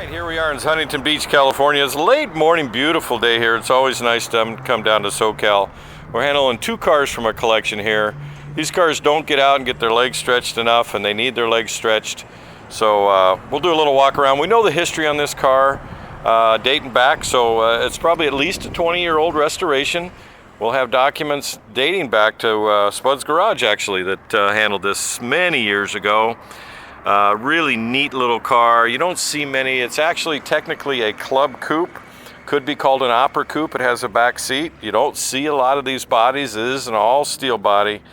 Alright, here we are in Huntington Beach, California. It's a late morning, beautiful day here. It's always nice to come down to SoCal. We're handling two cars from our collection here. These cars don't get out and get their legs stretched enough, and they need their legs stretched. So we'll do a little walk around. We know the history on this car, dating back, so it's probably at least a 20-year-old restoration. We'll have documents dating back to Spud's Garage, actually, that handled this many years ago. Really neat little car. You don't see many. It's actually technically a club coupe. Could be called an opera coupe. It has a back seat. You don't see a lot of these bodies. It is an all steel body.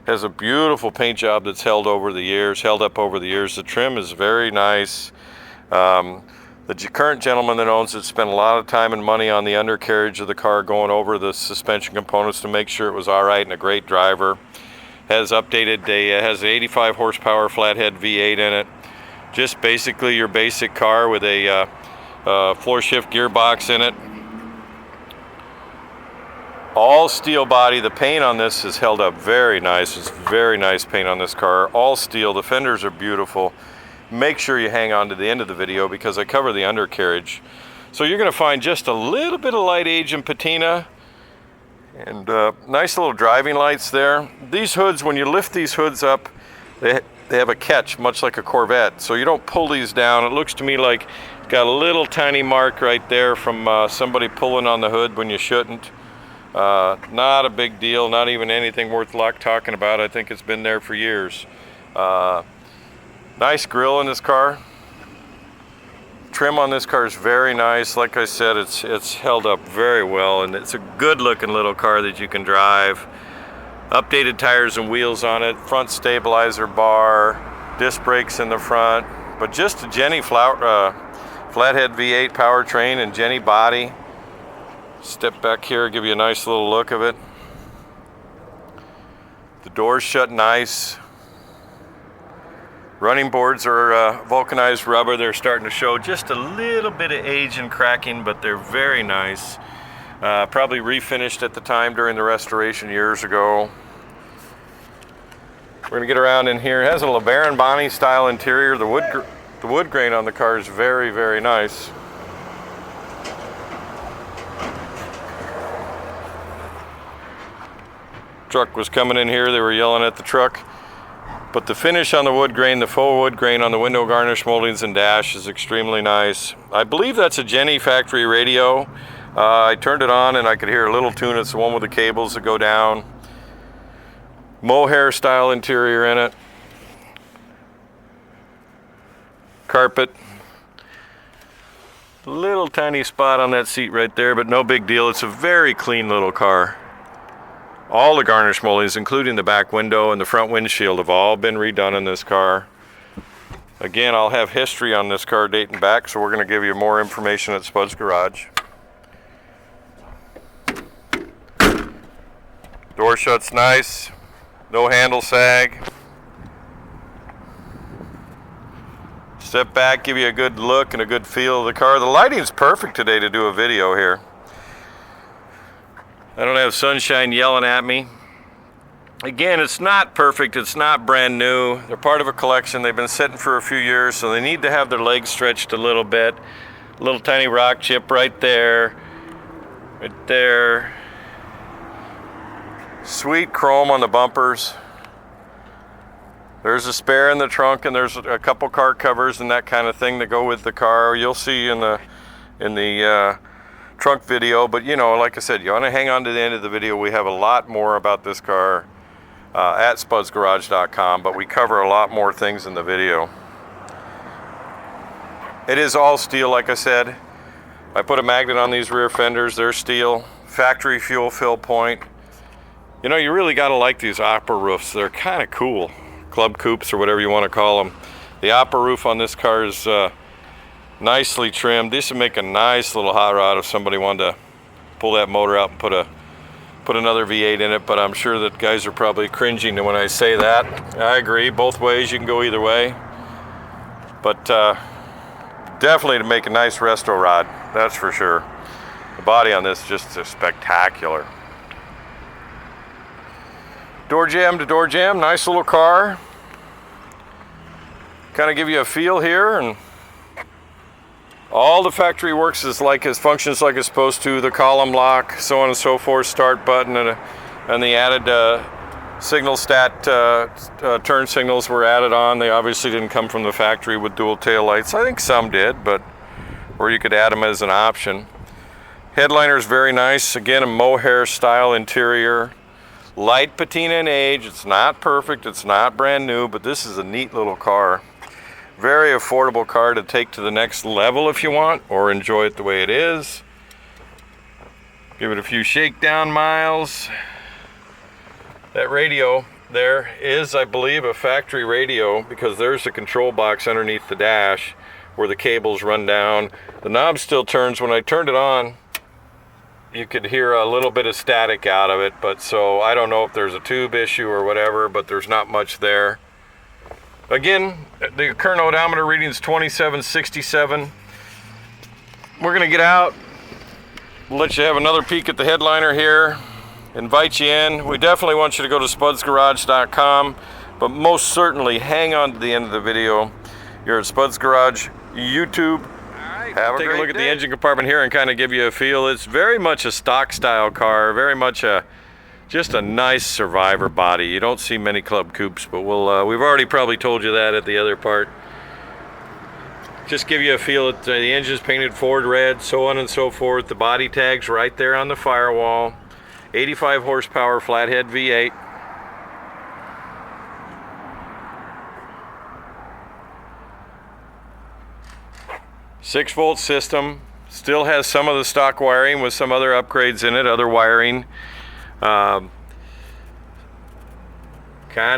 Has a beautiful paint job that's held up over the years. The trim is very nice. The current gentleman that owns it spent a lot of time and money on the undercarriage of the car, going over the suspension components to make sure it was all right, and a great driver. Has updated, has an 85 horsepower Flathead V8 in it. Just basically your basic car with a floor shift gearbox in it. All steel body. The paint on this is held up very nice. It's very nice paint on this car. All steel. The fenders are beautiful. Make sure you hang on to the end of the video because I cover the undercarriage. So you're going to find just a little bit of light age and patina. And nice little driving lights there. These hoods, when you lift these hoods up, they have a catch, much like a Corvette. So you don't pull these down. It looks to me like it's got a little tiny mark right there from somebody pulling on the hood when you shouldn't. Not a big deal, not even anything worth talking about. I think it's been there for years. Nice grille in this car. Trim on this car is very nice. Like I said, it's held up very well, and it's a good looking little car that you can drive. Updated tires and wheels on it, front stabilizer bar, disc brakes in the front, but just a Jenny Flathead V8 powertrain and Jenny body. Step back here, give you a nice little look of it. The doors shut nice. Running boards are vulcanized rubber. They're starting to show just a little bit of age and cracking, but they're very nice. Probably refinished at the time during the restoration years ago. We're gonna get around in here. It has a LeBaron Bonney style interior. The wood grain on the car is very, very nice. Truck was coming in here. They were yelling at the truck. But the finish on the wood grain, the faux wood grain on the window garnish moldings and dash is extremely nice. I believe that's a Jenny factory radio. I turned it on and I could hear a little tune. It's the one with the cables that go down. Mohair style interior in it. Carpet. Little tiny spot on that seat right there, but no big deal. It's a very clean little car. All the garnish moldings, including the back window and the front windshield, have all been redone in this car. Again, I'll have history on this car dating back, so we're going to give you more information at Spud's Garage. Door shuts nice. No handle sag. Step back, give you a good look and a good feel of the car. The lighting's perfect today to do a video here. I don't have sunshine yelling at me. Again, it's not perfect. It's not brand new. They're part of a collection. They've been sitting for a few years, so they need to have their legs stretched a little bit. A little tiny rock chip right there. Right there. Sweet chrome on the bumpers. There's a spare in the trunk, and there's a couple car covers and that kind of thing that go with the car. You'll see in the trunk video, but you know, like I said, you want to hang on to the end of the video. We have a lot more about this car at spudsgarage.com, but we cover a lot more things in the video. It is all steel, like I said. I put a magnet on these rear fenders. They're steel. Factory fuel fill point. You know, you really got to like these opera roofs. They're kind of cool. Club coupes or whatever you want to call them. The opera roof on this car is nicely trimmed. This would make a nice little hot rod if somebody wanted to pull that motor out and put another V8 in it, but I'm sure that guys are probably cringing when I say that. I agree, both ways, you can go either way. But definitely to make a nice resto rod, that's for sure. The body on this is just spectacular. Door jamb to door jamb, nice little car. Kind of give you a feel here, and All the factory works is functions like it's supposed to. The column lock, so on and so forth, start button, and the added signal stat turn signals were added on. They obviously didn't come from the factory with dual tail lights. I think some did, but or you could add them as an option. Headliner is very nice. Again, a mohair style interior. Light patina in age. It's not perfect. It's not brand new, but this is a neat little car. Very affordable car to take to the next level if you want, or enjoy it the way it is. Give it a few shakedown miles. That radio there is, I believe, a factory radio, because there's a control box underneath the dash where the cables run down. The knob still turns. When I turned it on, you could hear a little bit of static out of it, but so I don't know if there's a tube issue or whatever, but there's not much there. Again, the current odometer reading is 2767. We're gonna get out. We'll let you have another peek at the headliner here. Invite you in. We definitely want you to go to spudsgarage.com, but most certainly hang on to the end of the video. You're at Spuds Garage YouTube. Take a look at the engine compartment here and kind of give you a feel. It's very much a stock style car, very much just a nice survivor body. You don't see many club coupes, but we've already probably told you that at the other part. Just give you a feel that the engine's painted Ford red, so on and so forth. The body tag's right there on the firewall. 85 horsepower Flathead V8. Six-volt system. Still has some of the stock wiring with some other upgrades in it, other wiring. Kind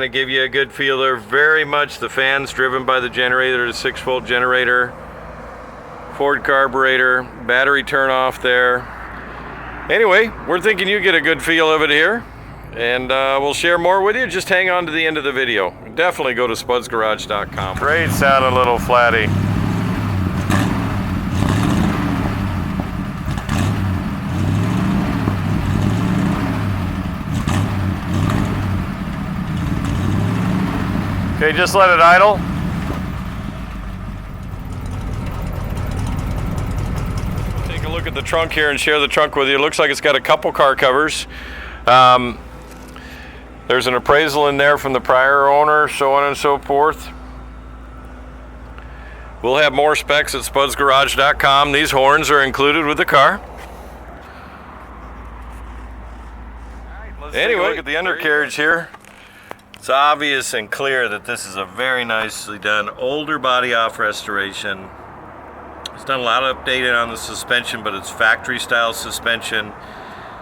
of give you a good feel there. Very much the fans driven by the generator, the 6-volt generator. Ford carburetor, battery turn off there. Anyway, we're thinking you get a good feel of it here, and we'll share more with you. Just hang on to the end of the video. Definitely go to spudsgarage.com. Great sounding little Flatty. Okay, just let it idle. Take a look at the trunk here and share the trunk with you. It looks like it's got a couple car covers. There's an appraisal in there from the prior owner, so on and so forth. We'll have more specs at spudsgarage.com. These horns are included with the car. Anyway, look at the undercarriage here. It's obvious and clear that this is a very nicely done older body off restoration. It's done a lot of updating on the suspension, but it's factory style suspension.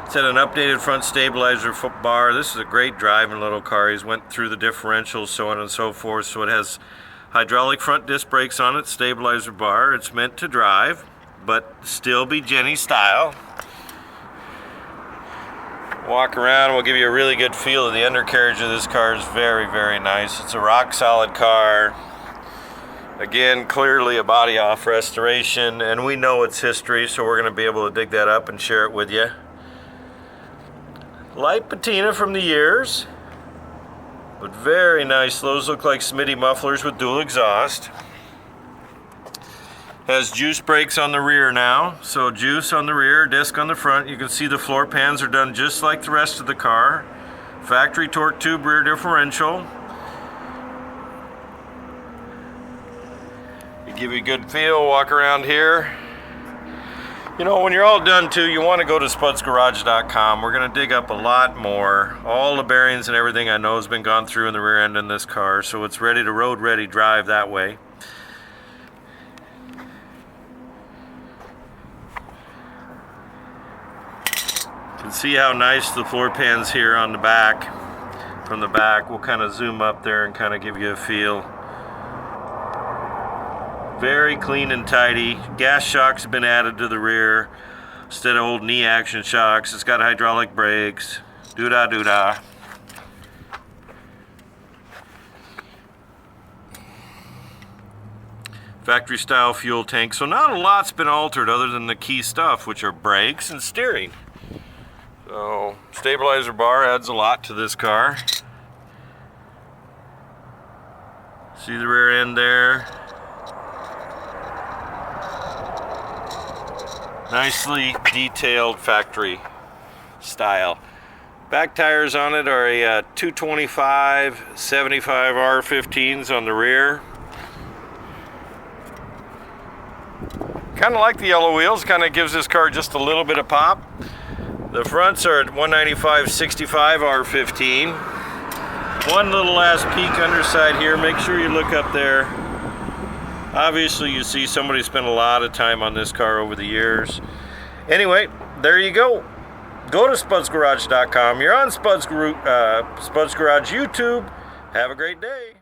It's had an updated front stabilizer foot bar. This is a great driving little car. He's went through the differentials, so on and so forth. So it has hydraulic front disc brakes on it, stabilizer bar. It's meant to drive, but still be Jenny style. Walk around, we'll give you a really good feel of the undercarriage of this car. Is very, very nice. It's a rock solid car. Again, clearly a body off restoration, and we know its history, so we're going to be able to dig that up and share it with you. Light patina from the years, but very nice. Those look like Smitty mufflers with dual exhaust. Has juice brakes on the rear now, so juice on the rear, disc on the front. You can see the floor pans are done just like the rest of the car. Factory torque tube rear differential. Give you a good feel, walk around here. You know, when you're all done too, you want to go to spudsgarage.com. We're going to dig up a lot more. All the bearings and everything I know has been gone through in the rear end in this car, so it's ready to road ready drive that way. You can see how nice the floor pans here on the back. From the back, we'll kind of zoom up there and kind of give you a feel. Very clean and tidy. Gas shocks have been added to the rear instead of old knee action shocks. It's got hydraulic brakes. Doo-dah, doo-dah. Factory style fuel tank. So not a lot's been altered other than the key stuff, which are brakes and steering. So stabilizer bar adds a lot to this car. See the rear end there. Nicely detailed factory style. Back tires on it are a 225 75 R15s on the rear. Kind of like the yellow wheels, kind of gives this car just a little bit of pop. The fronts are at 195 65 R15. One little last peek underside here. Make sure you look up there. Obviously you see somebody spent a lot of time on this car over the years. Anyway, there you go. Go to spudsgarage.com. You're on Spuds Garage YouTube. Have a great day.